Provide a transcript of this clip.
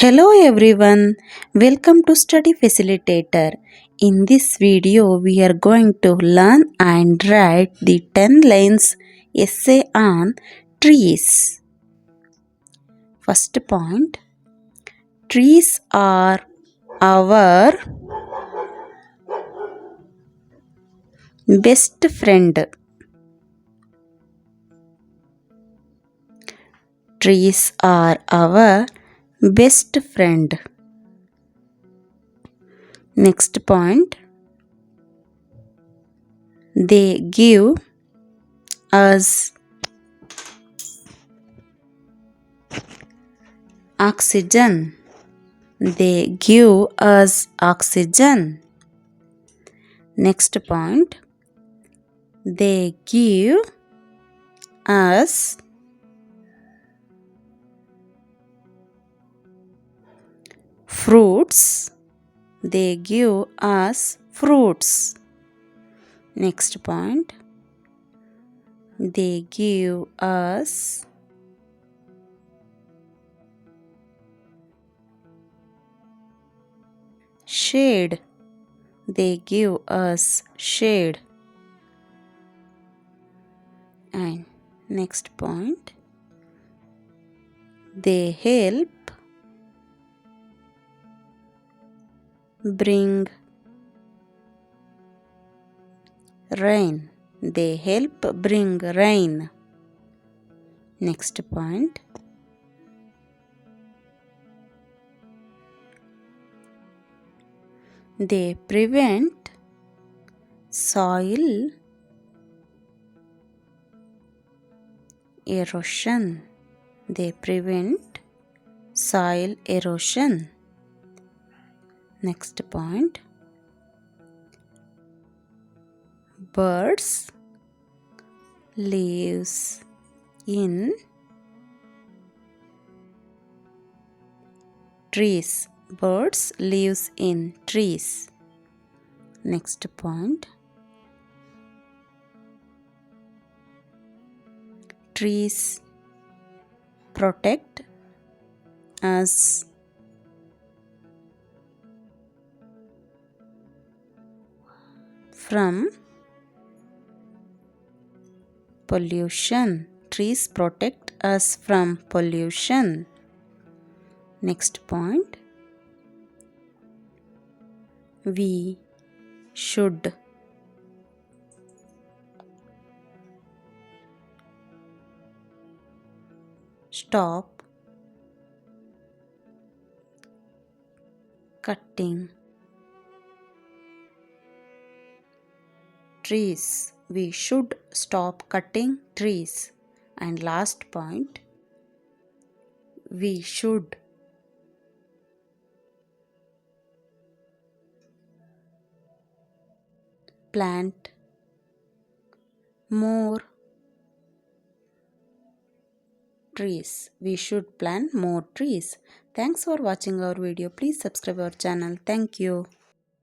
Hello everyone, welcome to Study Facilitator. In this video, we are going to learn and write the 10 lines essay on trees. First point, trees are our best friend. Trees are our best friend. Next point, they give us oxygen. They give us oxygen. Next point, they give us fruits. They give us fruits. Next point, they give us shade. They give us shade. And next point, they help bring rain. They help bring rain. Next point, they prevent soil erosion. They prevent soil erosion. Next point, birds lives in trees. Birds lives in trees. Next point, trees protect us from pollution. Trees protect us from pollution. Next point, we should stop cutting trees. We should stop cutting trees. And last point, we should plant more trees. We should plant more trees. Thanks for watching our video. Please subscribe our channel. Thank you.